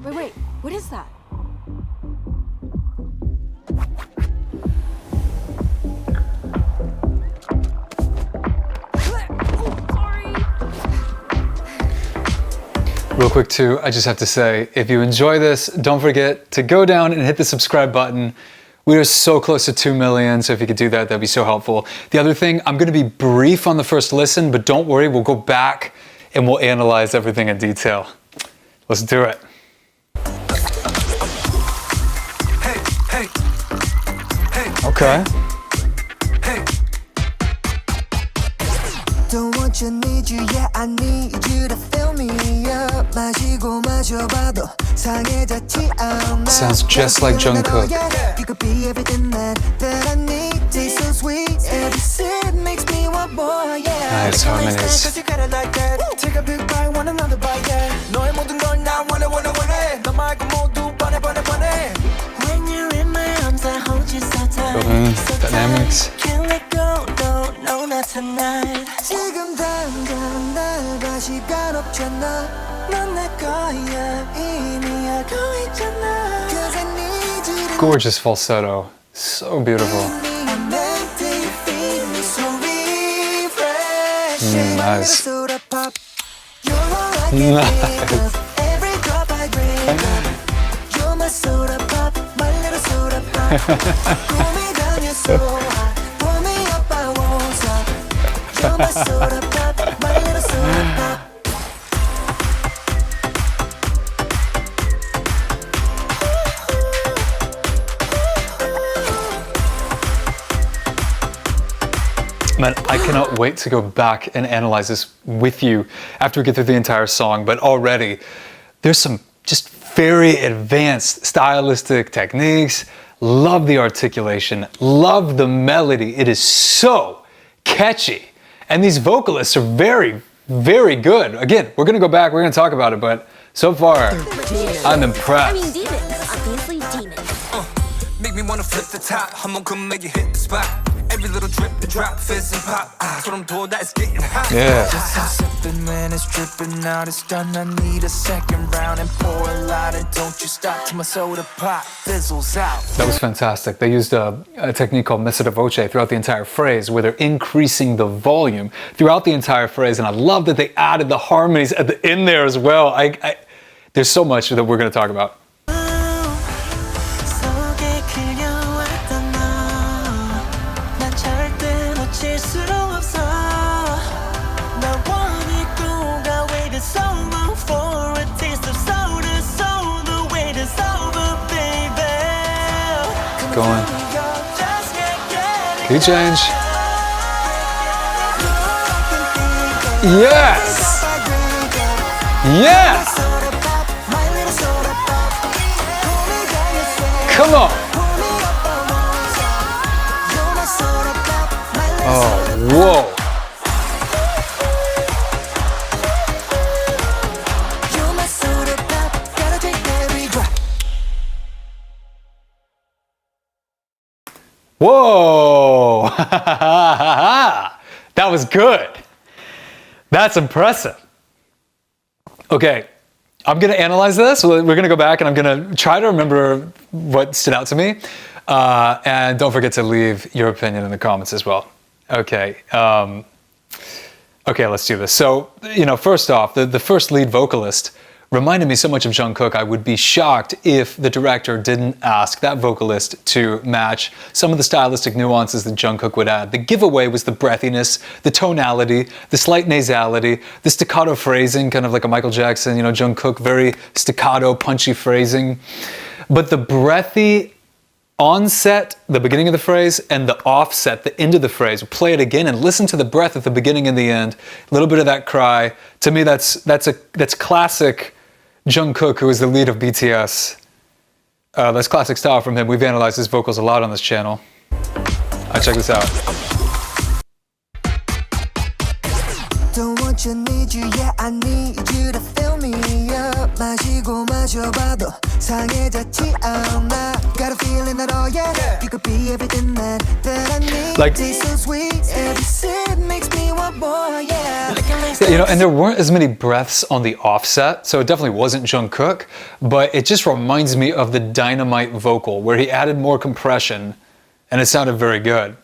Wait, what is that? Real quick too, I just have to say, if you enjoy this, don't forget to go down and hit the subscribe button. We are so close to 2 million, so if you could do that, that'd be so helpful. The other thing, I'm gonna be brief on the first listen, but don't worry, we'll go back and we'll analyze everything in detail. Let's do it. Okay. Don't want you, need you, yeah, I need you to fill me up. 마시고 마셔봐도 상해졌지 않아. Sounds just like Jungkook. You could be everything that I need. Taste so sweet, every sip makes me want more, yeah. Nice harmonies. You got it like that. Take a big bite, want another bite, yeah. 너의 모든 걸 나 원해. 너 말고 모두 번해. When you're in my arms, I hold you so tight. Building dynamics. Can't let go, no, not tonight. 지금 당장 날 봐 시간 없잖아. 넌 내 거야 이미 알고 있잖아. 'Cause I need you to Gorgeous falsetto. So beautiful. Nice. Nice. Man, I cannot wait to go back and analyze this with you after we get through the entire song, but already there's some just very advanced stylistic techniques. Love the articulation, love the melody. It is so catchy. And these vocalists are very, very good. Again, we're gonna go back, we're gonna talk about it, but so far, I'm impressed. I mean, demons. Obviously, demons. Make me wanna flip the top, 한번 come make you hit the spot. Every little drip, the drop, fizz and pop. 소름 돋아, it's getting hot. Yeah. Just sipping when it's dripping out, it's done. I need a second round and pour a lot. And don't you stop till my soda pop fizzles out. That was fantastic. They used a technique called messa di voce throughout the entire phrase, where they're increasing the volume throughout the entire phrase. And I love that they added the harmonies at the end there as well. There's so much that we're going to talk about. Going. Key change. Yes! Yes! Come on! Oh, whoa! Whoa! That was good. That's impressive. Okay, I'm gonna analyze this. We're gonna go back and I'm gonna try to remember what stood out to me. And don't forget to leave your opinion in the comments as well. Okay. Okay, let's do this. So, first off, the first lead vocalist reminded me so much of Jungkook. I would be shocked if the director didn't ask that vocalist to match some of the stylistic nuances that Jungkook would add. The giveaway was the breathiness, the tonality, the slight nasality, the staccato phrasing, kind of like a Michael Jackson, Jungkook, very staccato, punchy phrasing. But the breathy onset, the beginning of the phrase, and the offset, the end of the phrase. Play it again and listen to the breath at the beginning and the end. A little bit of that cry. To me, that's classic Jungkook, who is the lead of BTS. That's classic style from him. We've analyzed his vocals a lot on this channel. Check this out. Don't want you, need you, yeah, I need you to fill me up. 마시고 마셔봐도 상해졌지 않아. Got a feeling that oh yeah, you could be everything that I need. Like, Taste so sweet, every sip makes me want more, yeah. you know, and there weren't as many breaths on the offset, so it definitely wasn't Jungkook, but it just reminds me of the Dynamite vocal, where he added more compression, and it sounded very good.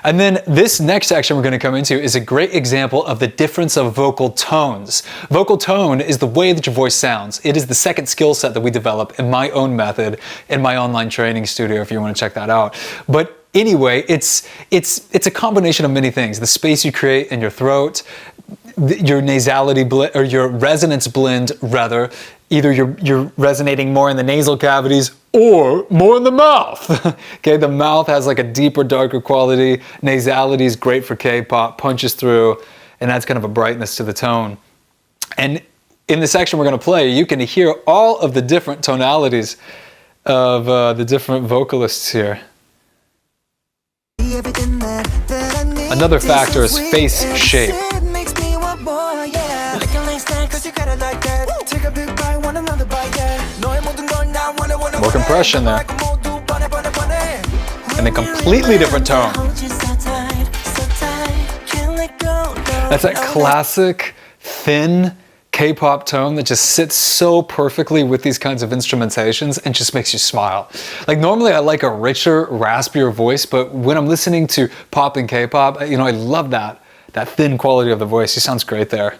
And then this next section we're going to come into is a great example of the difference of vocal tones. Vocal tone is the way that your voice sounds. It is the second skill set that we develop in my own method in my online training studio, if you want to check that out. But anyway, it's a combination of many things. The space you create in your throat, your nasality blend, or your resonance blend rather. Either you're resonating more in the nasal cavities or more in the mouth. Okay, the mouth has like a deeper, darker quality. Nasality is great for K-pop, punches through, and adds kind of a brightness to the tone. And in the section we're going to play, you can hear all of the different tonalities of the different vocalists here. Another factor is face shape. More compression there. And a completely different tone. That's that classic, thin K-pop tone that just sits so perfectly with these kinds of instrumentations and just makes you smile. Like normally I like a richer, raspier voice, but when I'm listening to pop and K-pop, you know, I love that thin quality of the voice. He sounds great there.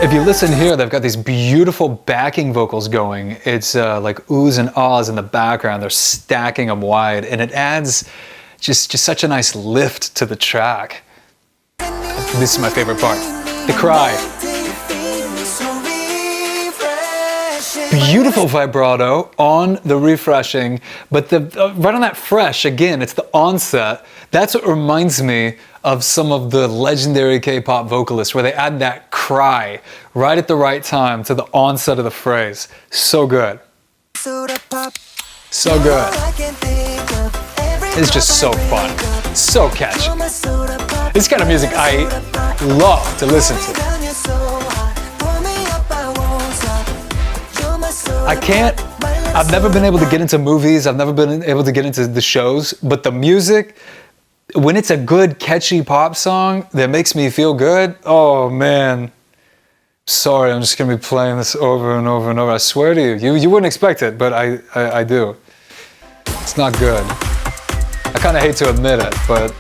If you listen here, they've got these beautiful backing vocals going. It's like oohs and ahs in the background. They're stacking them wide, and it adds just such a nice lift to the track. This is my favorite part, the cry. Beautiful vibrato on the refreshing, but right on that fresh, again, it's the onset. That's what reminds me of some of the legendary K-pop vocalists, where they add that cry right at the right time to the onset of the phrase. So good. So good. It's just so fun. So catchy. This kind of music I love to listen to. I've never been able to get into movies, I've never been able to get into the shows, but the music, when it's a good, catchy pop song that makes me feel good, oh man. Sorry, I'm just gonna be playing this over and over and over. I swear to you, you wouldn't expect it, but I do. It's not good. I kinda hate to admit it, but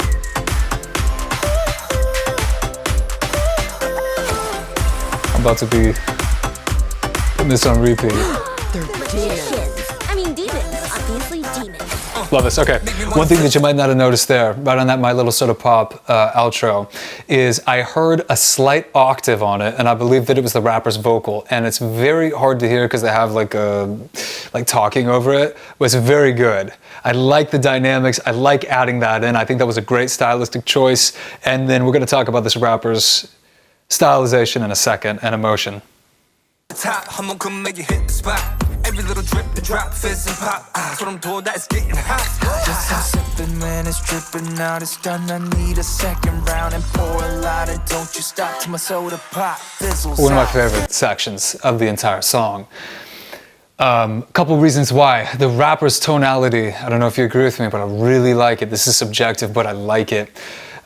I'm about to be putting this on repeat. I mean, demons. Obviously, demons. Love this. Okay. One thing that you might not have noticed there, right on that My Little Soda Pop outro, is I heard a slight octave on it, and I believe that it was the rapper's vocal. And it's very hard to hear because they have like talking over it, but it's very good. I like the dynamics. I like adding that in. I think that was a great stylistic choice. And then we're going to talk about this rapper's stylization in a second and emotion. I'm gonna come make you hit the spot. Every little drip and drop, fizz and pop. So I'm told that it's getting hot. Just I'm sipping when it's dripping out. It's done. I need a second round and pour a lot. And don't you stop till my soda pop fizzles out. One of my favorite sections of the entire song. Couple reasons why. The rapper's tonality, I don't know if you agree with me, but I really like it. This is subjective, but I like it.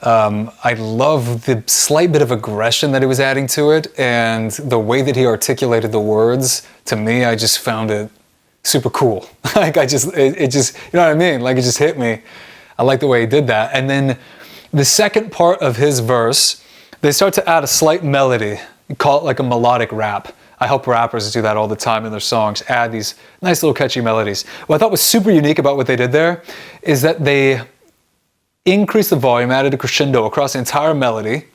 I love the slight bit of aggression that he was adding to it, and the way that he articulated the words. To me, I just found it super cool. Like it just, you know what I mean? Like it just hit me. I like the way he did that. And then the second part of his verse, they start to add a slight melody. You call it like a melodic rap. I help rappers do that all the time in their songs, add these nice little catchy melodies. What I thought was super unique about what they did there is that they increased the volume, added a crescendo across the entire melody.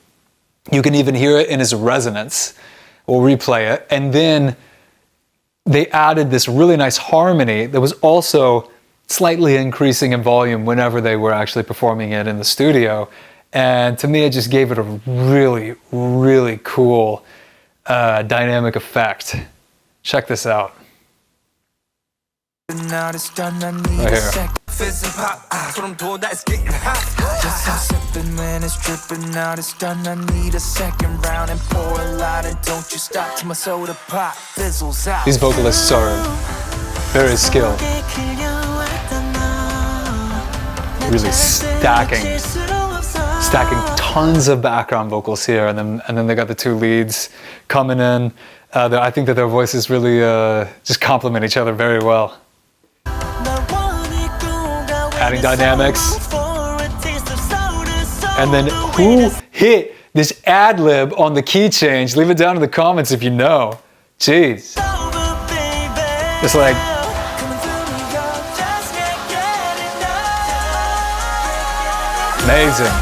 You can even hear it in his resonance. We'll replay it. And then they added this really nice harmony that was also slightly increasing in volume whenever they were actually performing it in the studio. And to me, it just gave it a really, really cool dynamic effect. Check this out. Now it's done, I need Right a here. second fizz and pop. So I'm told that it's getting hot. Just when it's dripping out, it's done. I need a second round and pour a lot, and don't you stop till my soda pop fizzles out. These vocalists are very skilled. Really stacking tons of background vocals here, and then they got the two leads coming in. I think that their voices really just complement each other very well. Adding dynamics. And then who hit this ad lib on the key change? Leave it down in the comments if you know. Jeez. It's like, amazing.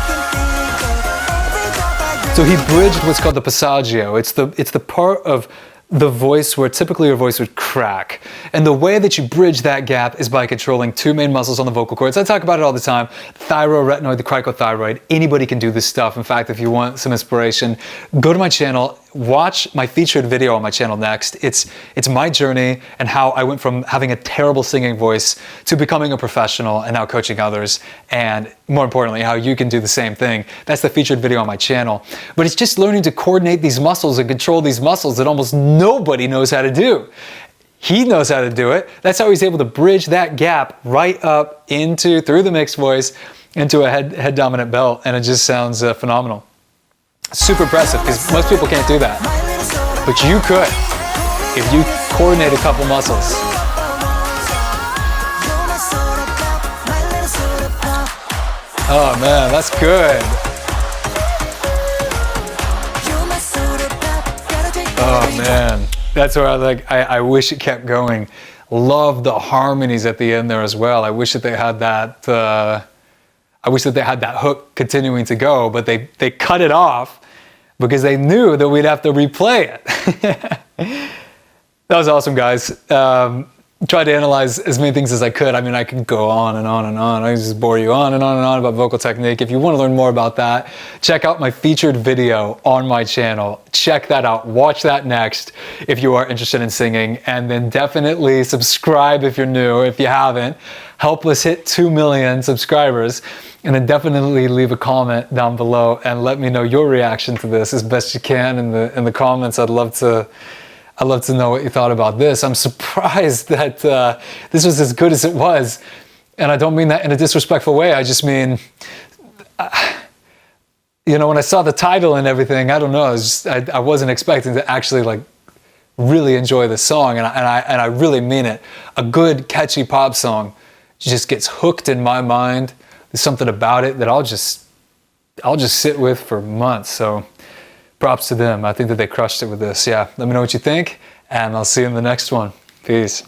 So he bridged what's called the passaggio. It's the part of the voice where typically your voice would crack. And the way that you bridge that gap is by controlling two main muscles on the vocal cords. I talk about it all the time. Thyroretinoid, the cricothyroid. Anybody can do this stuff. In fact, if you want some inspiration, go to my channel, watch my featured video on my channel next. It's my journey and how I went from having a terrible singing voice to becoming a professional and now coaching others. And more importantly, how you can do the same thing. That's the featured video on my channel. But it's just learning to coordinate these muscles and control these muscles that almost nobody knows how to do. He knows how to do it. That's how he's able to bridge that gap right up through the mixed voice into a head dominant belt, and it just sounds phenomenal. Super impressive, because most people can't do that. But you could, if you coordinate a couple muscles. Oh man, that's good. Oh man, that's where I wish it kept going. Love the harmonies at the end there as well. I wish that they had that. I wish that they had that hook continuing to go, but they cut it off because they knew that we'd have to replay it. That was awesome, guys. Tried to analyze as many things as I could. I mean, I could go on and on and on. I could just bore you on and on and on about vocal technique. If you want to learn more about that, check out my featured video on my channel. Check that out. Watch that next if you are interested in singing. And then definitely subscribe if you're new. If you haven't, help us hit 2 million subscribers. And then definitely leave a comment down below and let me know your reaction to this as best you can in the comments. I'd love to know what you thought about this. I'm surprised that this was as good as it was. And I don't mean that in a disrespectful way. I just mean, you know, when I saw the title and everything, I don't know, I wasn't expecting to actually like really enjoy the song. And I really mean it. A good catchy pop song just gets hooked in my mind. There's something about it that I'll just sit with for months. So props to them. I think that they crushed it with this. Yeah, let me know what you think, and I'll see you in the next one. Peace.